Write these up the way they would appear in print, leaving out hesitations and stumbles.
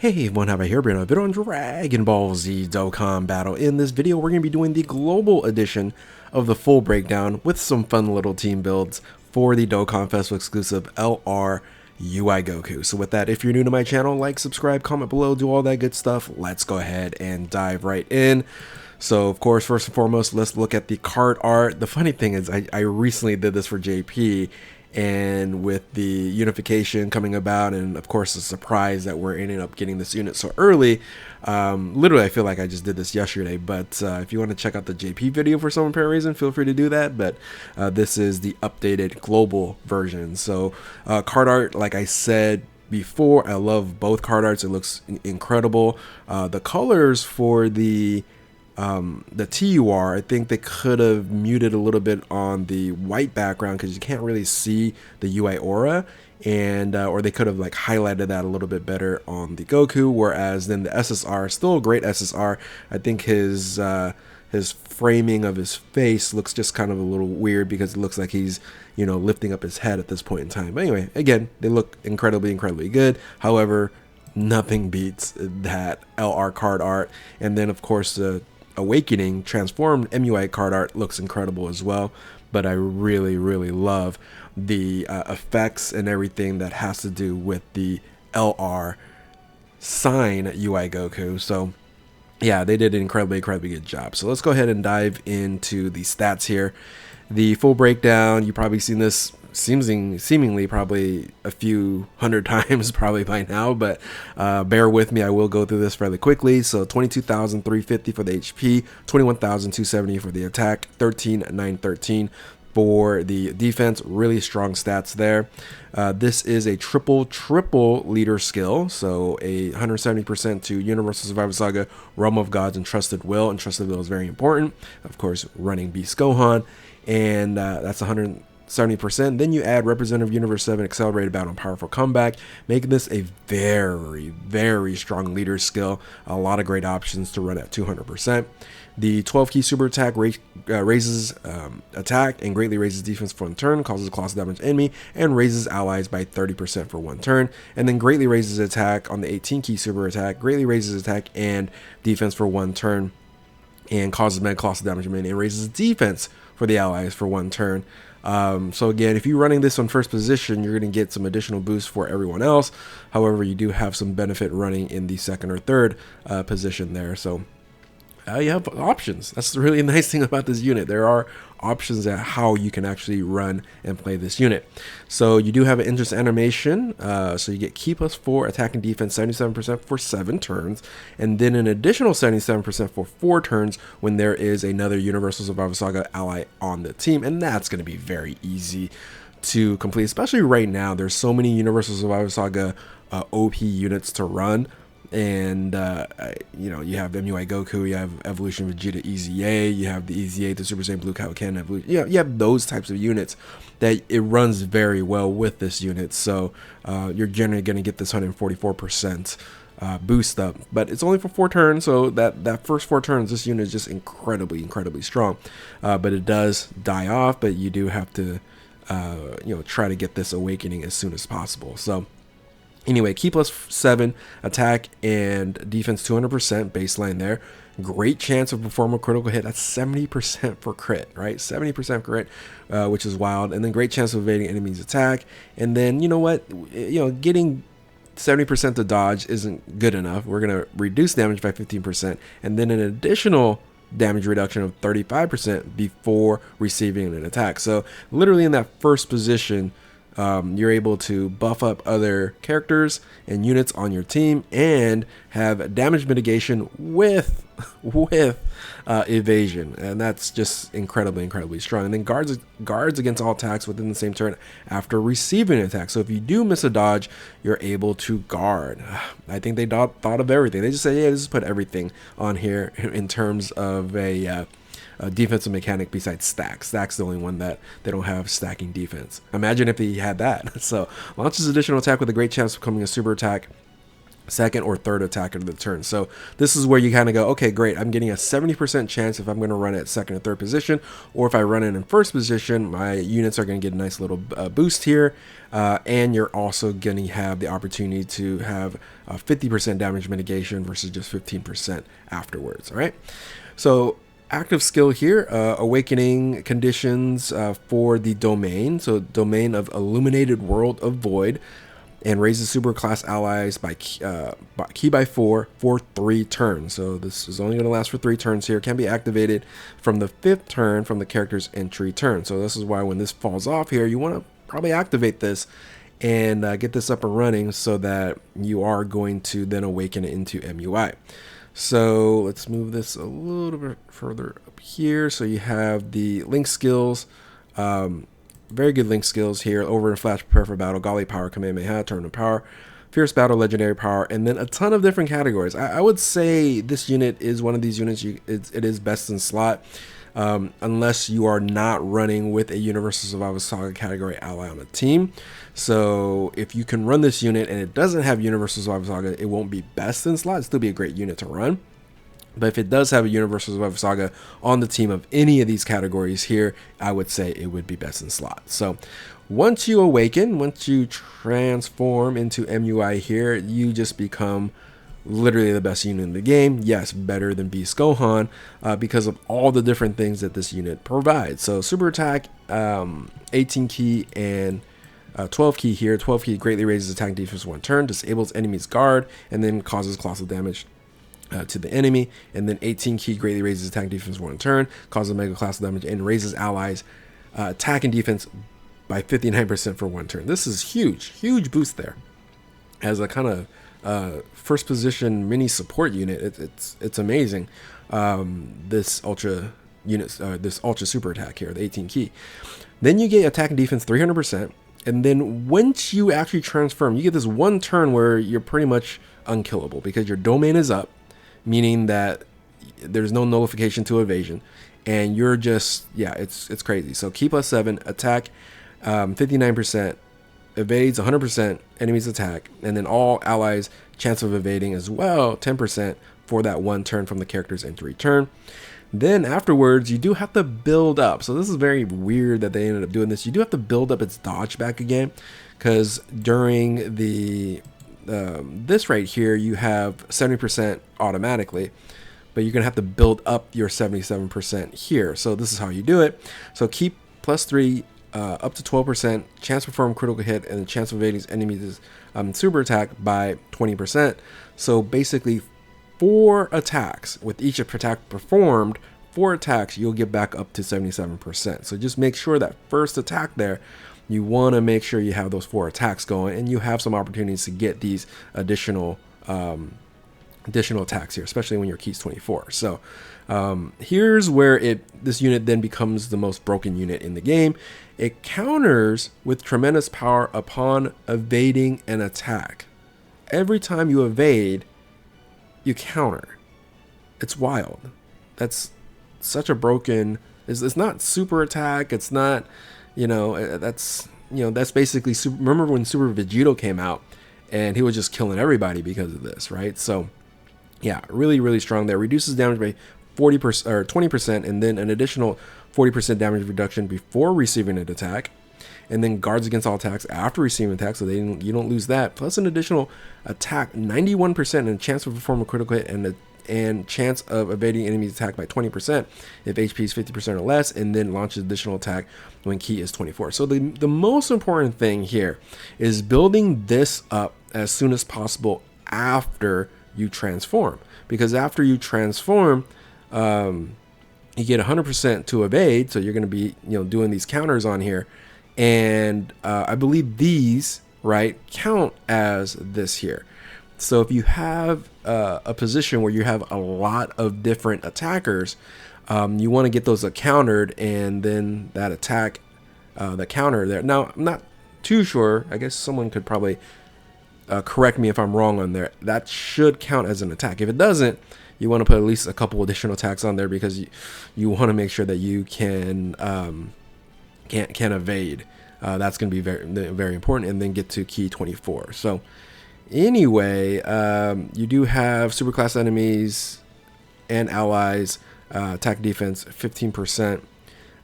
Hey everyone, have I here been a video on Dragon Ball Z Dokkan Battle. In this video, we're going to be doing the global edition of the full breakdown with some fun little team builds for the Dokkan Festival exclusive LR UI Goku. So with that, if you're new to my channel, like, subscribe, comment below, do all that good stuff. Let's go ahead and dive right in. So of course, first and foremost, let's look at the card art. The funny thing is I recently did this for JP, and with the unification coming about, and of course the surprise that we're ending up getting this unit so early, literally I feel like I just did this yesterday. But if you want to check out the JP video for some apparent reason, feel free to do that. But this is the updated global version. So card art, like I said before, I love both card arts. It looks incredible. The colors for the TUR, I think they could have muted a little bit on the white background because you can't really see the UI aura, and or they could have like highlighted that a little bit better on the Goku. Whereas then the SSR, still a great SSR. I think his framing of his face looks just kind of a little weird because it looks like he's, you know, lifting up his head at this point in time. But anyway, again, they look incredibly good. However, nothing beats that LR card art. And then of course the Awakening transformed MUI card art looks incredible as well. But I really love the effects and everything that has to do with the LR sign UI Goku. So yeah, they did an incredibly good job. So let's go ahead and dive into the stats here. The full breakdown, you've probably seen this seemingly probably a few hundred times probably by now, but bear with me, I will go through this fairly quickly. So 22,350 for the HP, 21,270 for the attack, 13,913 for the defense. Really strong stats there. This is a triple leader skill, so a 170% to Universal Survivor Saga, Realm of Gods, and Trusted Will. And Trusted Will is very important, of course, running Beast Gohan, and that's 170%. Then you add Representative Universe 7 Accelerated Battle and Powerful Comeback, making this a very strong leader skill. A lot of great options to run at 200%. The 12 key super attack raises attack and greatly raises defense for 1 turn, causes colossal damage to enemy, and raises allies by 30% for 1 turn. And then greatly raises attack on the 18 key super attack, greatly raises attack and defense for 1 turn, and causes mega colossal damage to enemy, and raises defense for the allies for 1 turn. So again, if you're running this on first position, you're going to get some additional boost for everyone else. However, you do have some benefit running in the second or third position there. So you have options. That's the really nice thing about this unit. There are options at how you can actually run and play this unit. So you do have an interest animation. So you get key +4, attack and defense 77% for 7 turns, and then an additional 77% for 4 turns when there is another Universal Survivor Saga ally on the team. And that's going to be very easy to complete, especially right now. There's so many Universal Survivor Saga OP units to run. And you know, you have MUI Goku, you have Evolution Vegeta EZA, you have the EZA, the Super Saiyan Blue Kaioken Evolution. You have those types of units that it runs very well with this unit. So you're generally going to get this 144% boost up, but it's only for 4 turns. So that first 4 turns, this unit is just incredibly strong. But it does die off. But you do have to you know, try to get this awakening as soon as possible. So anyway, key +7, attack and defense 200% baseline there. Great chance of perform a critical hit. That's 70% for crit, right? 70% crit, which is wild. And then great chance of evading enemies' attack. And then, you know what? You know, getting 70% to dodge isn't good enough. We're going to reduce damage by 15%, and then an additional damage reduction of 35% before receiving an attack. So literally in that first position, you're able to buff up other characters and units on your team and have damage mitigation with evasion, and that's just incredibly strong. And then guards against all attacks within the same turn after receiving an attack. So if you do miss a dodge, you're able to guard. I think they thought of everything. They just say, yeah, just put everything on here in terms of a defensive mechanic besides stack. Stack's the only one that they don't have stacking defense. Imagine if he had that. So launches additional attack with a great chance of becoming a super attack second or third attack of the turn. So this is where you kind of go, okay, great, I'm getting a 70% chance if I'm going to run it at second or third position, or if I run it in first position, my units are going to get a nice little boost here, and you're also going to have the opportunity to have 50% damage mitigation versus just 15% afterwards. All right, so active skill here, awakening conditions for the domain. So domain of Illuminated World of Void, and raises super class allies by key by 4 for 3 turns. So this is only going to last for 3 turns here. Can be activated from the 5th turn from the character's entry turn. So this is why when this falls off here, you want to probably activate this and get this up and running so that you are going to then awaken it into MUI. So let's move this a little bit further up here. So you have the link skills. Very good link skills here. Over and flash, prepare for battle, Golly power, Kamehameha, turn of power, fierce battle, legendary power, and then a ton of different categories. I would say this unit is one of these units, it is best in slot, unless you are not running with a Universal Survival Saga category ally on a team. So if you can run this unit and it doesn't have Universal Survival Saga, it won't be best in slot. It'll still be a great unit to run. But if it does have a Universal Survival Saga on the team of any of these categories here, I would say it would be best in slot. So once you awaken, once you transform into MUI here, you just become literally the best unit in the game. Yes, better than Beast Gohan because of all the different things that this unit provides. So super attack, 18 key and 12 key here. 12 key greatly raises attack defense 1 turn, disables enemy's guard, and then causes colossal damage to the enemy. And then 18 key greatly raises attack defense 1 turn, causes mega colossal damage, and raises allies attack and defense by 59% for 1 turn. This is huge boost there. As a kind of first position mini support unit, it's amazing. This ultra unit, this ultra super attack here, the 18 key. Then you get attack and defense 300%. And then once you actually transform, you get this 1 turn where you're pretty much unkillable because your domain is up, meaning that there's no nullification to evasion, and you're just, yeah, it's crazy. So key plus 7, attack 59%, evades 100% enemy's attack, and then all allies chance of evading as well 10% for that 1 turn from the character's entry turn. Then afterwards, you do have to build up. So this is very weird that they ended up doing this. You do have to build up its dodge back again, because during the this right here, you have 70% automatically, but you're gonna have to build up your 77% here. So this is how you do it. So keep plus 3, up to 12%, chance to perform critical hit, and the chance of evading enemies super attack by 20%. So basically 4 attacks with each attack performed, 4 attacks, you'll get back up to 77%. So just make sure that first attack there, you want to make sure you have those 4 attacks going, and you have some opportunities to get these additional attacks here, especially when your key's 24. So here's where this unit then becomes the most broken unit in the game. It counters with tremendous power upon evading an attack. Every time you evade, you counter. It's wild. That's such a broken. It's not super attack. It's not, that's basically super. Remember when Super Vegito came out and he was just killing everybody because of this, right? So yeah, really strong there. Reduces damage by 40% or 20%, and then an additional 40% damage reduction before receiving an attack, and then guards against all attacks after receiving attack, so you don't lose that. Plus an additional attack 91% and a chance to perform a critical hit, and chance of evading enemy's attack by 20% if HP is 50% or less, and then launches additional attack when key is 24. So the most important thing here is building this up as soon as possible after you transform, because after you transform, you get 100% to evade, so you're going to be doing these counters on here, and I believe these count as this here. So if you have a position where you have a lot of different attackers, you want to get those countered, and then that attack, the counter there. Now I'm not too sure. I guess someone could probably correct me if I'm wrong on there. That should count as an attack. If it doesn't, you want to put at least a couple additional attacks on there, because you want to make sure that you can evade. That's going to be very important, and then get to key 24. So Anyway, you do have superclass enemies and allies, attack defense 15%,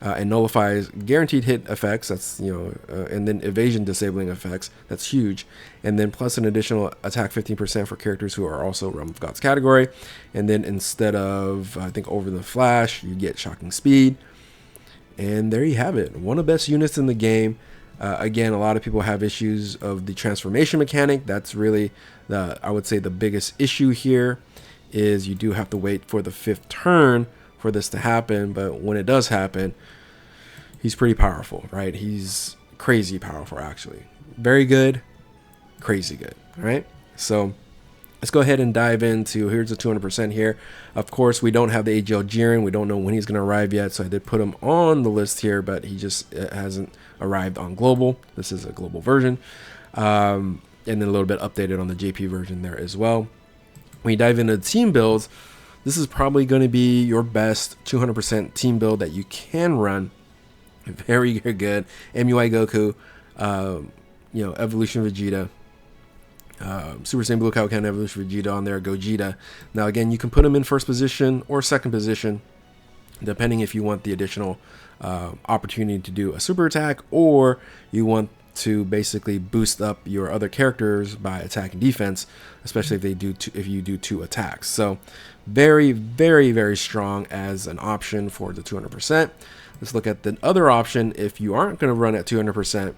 and nullifies guaranteed hit effects. That's, and then evasion disabling effects. That's huge. And then plus an additional attack 15% for characters who are also Realm of Gods category. And then instead of, I think, Over the Flash, you get shocking speed. And there you have it. One of the best units in the game. Again, a lot of people have issues of the transformation mechanic. That's really, I would say, the biggest issue here is you do have to wait for the 5th turn for this to happen. But when it does happen, he's pretty powerful, right? He's crazy powerful, actually. Very good, crazy good, all right? So let's go ahead and dive into, here's the 200% here. Of course, we don't have the AGL Jiren. We don't know when he's going to arrive yet, so I did put him on the list here, but he just hasn't arrived on global. This is a global version. And then a little bit updated on the JP version there as well. When you dive into the team builds, this is probably going to be your best 200% team build that you can run. Very, very good. MUI Goku, Evolution Vegeta, Super Saiyan Blue Kaioken Evolution Vegeta on there, Gogeta. Now again, you can put him in first position or second position, depending if you want the additional opportunity to do a super attack, or you want to basically boost up your other characters by attack and defense, especially if you do 2 attacks. So very, very, very strong as an option for the 200%. Let's look at the other option. If you aren't going to run at 200%,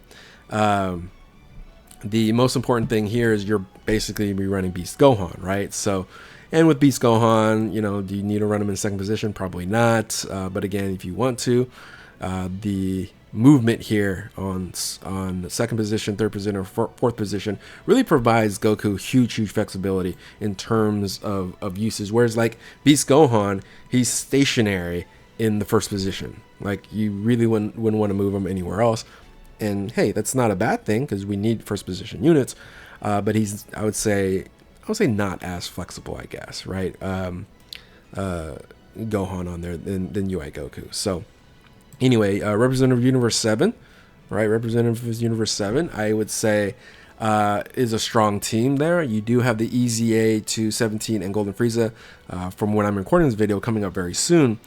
the most important thing here is you're basically be running Beast Gohan, right? So, and with Beast Gohan, do you need to run him in second position? Probably not. But again, if you want to, the movement here on second position, third position, or fourth position really provides Goku huge flexibility in terms of uses. Whereas like Beast Gohan, he's stationary in the first position. Like you really wouldn't want to move him anywhere else. And hey, that's not a bad thing because we need first position units. But he's, I would say not as flexible, I guess, right? Gohan on there than UI Goku. So anyway, Representative Universe 7, right? Representative Universe 7, I would say is a strong team there. You do have the EZA 217 and Golden Frieza from when I'm recording this video coming up very soon.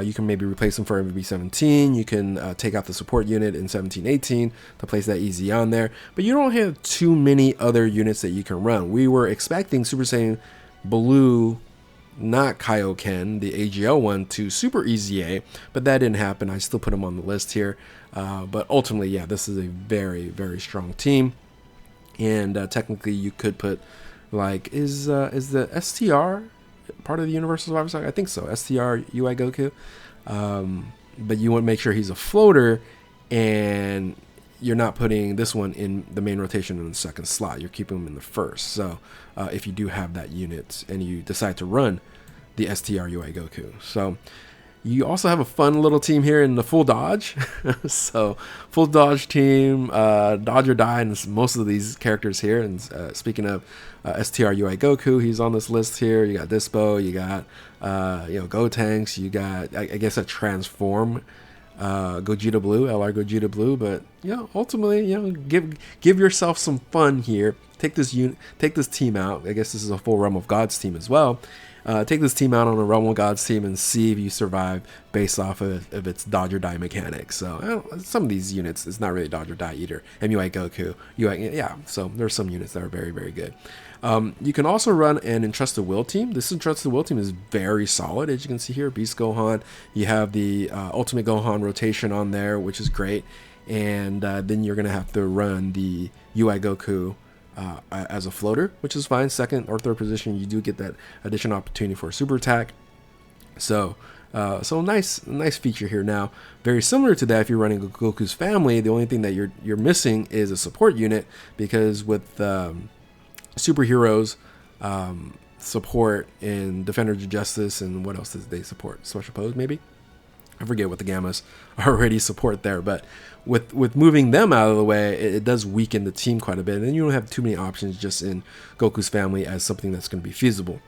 You can maybe replace them for MVB 17. You can take out the support unit in 17-18 to place that easy on there. But you don't have too many other units that you can run. We were expecting Super Saiyan Blue, not Kaioken, the AGL one, to Super EZA, but that didn't happen. I still put him on the list here. But ultimately, yeah, this is a very, very strong team. And technically, you could put, like, is the STR part of the Universal Survivor Saga? I think so. STR UI Goku. But you want to make sure he's a floater, and you're not putting this one in the main rotation in the second slot. You're keeping him in the first. So if you do have that unit and you decide to run the STR UI Goku. So you also have a fun little team here in the full dodge. So full dodge team, dodge or die, and most of these characters here. And speaking of STR UI Goku, he's on this list here. You got Dispo, you got Gotenks, you got I guess a transform Gogeta Blue, LR Gogeta Blue. But ultimately, give yourself some fun here. Take this team out. I guess this is a full Realm of Gods team as well. Take this team out on a Realm of Gods team and see if you survive based off of its dodge or die mechanics. So some of these units, it's not really dodge or die either. MUI Goku, so there's some units that are very, very good. You can also run an Entrusted Will team. This Entrusted Will team is very solid, as you can see here. Beast Gohan, you have the Ultimate Gohan rotation on there, which is great. And then you're going to have to run the UI Goku as a floater, which is fine. Second or third position, you do get that additional opportunity for a super attack. So nice feature here. Now, very similar to that, if you're running Goku's family, the only thing that you're missing is a support unit, because with superheroes support in Defenders of Justice, and what else does they support? Special Pose, maybe? I forget what the Gammas already support there, but with moving them out of the way, it does weaken the team quite a bit, and then you don't have too many options just in Goku's family as something that's going to be feasible.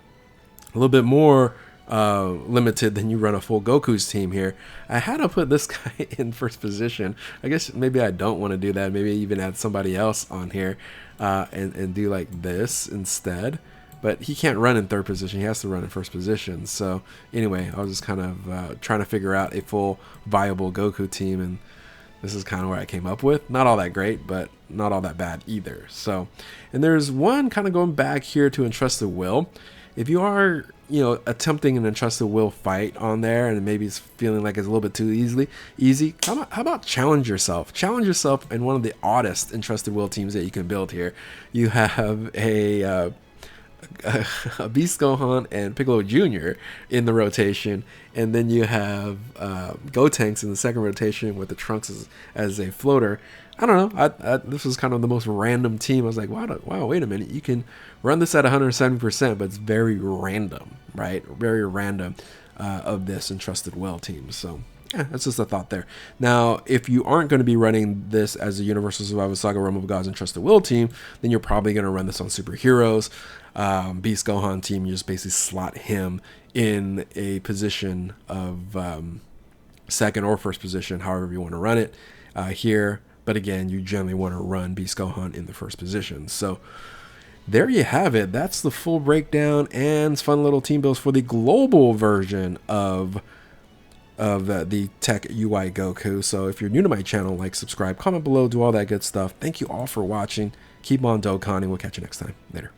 A little bit more limited than you run a full Goku's team here. I had to put this guy in first position. I guess maybe I don't want to do that. Maybe even add somebody else on here and do like this instead. But he can't run in third position. He has to run in first position. So anyway, I was just kind of trying to figure out a full viable Goku team, and this is kind of where I came up with. Not all that great, but not all that bad either. So, and there's one kind of going back here to Entrusted Will. If you are, attempting an Entrusted Will fight on there, and maybe it's feeling like it's a little bit too easy, how about challenge yourself? Challenge yourself in one of the oddest Entrusted Will teams that you can build here. You have a Beast Gohan and Piccolo Jr. in the rotation, and then you have Gotenks in the second rotation with the Trunks as a floater. I don't know. This was kind of the most random team. I was like, wow, wait a minute. You can run this at 170%, but it's very random, right? Very random of this Entrusted Will team. So yeah, that's just a thought there. Now, if you aren't going to be running this as a Universal Survival Saga Realm of Gods Entrusted Will team, then you're probably going to run this on Superheroes. Beast Gohan team, you just basically slot him in a position of second or first position, however you want to run it here. But again, you generally want to run Beast Gohan in the first position. So there you have it. That's the full breakdown and fun little team builds for the global version of the TEQ UI Goku. So if you're new to my channel, like, subscribe, comment below, do all that good stuff. Thank you all for watching. Keep on Dokkaning. We'll catch you next time. Later.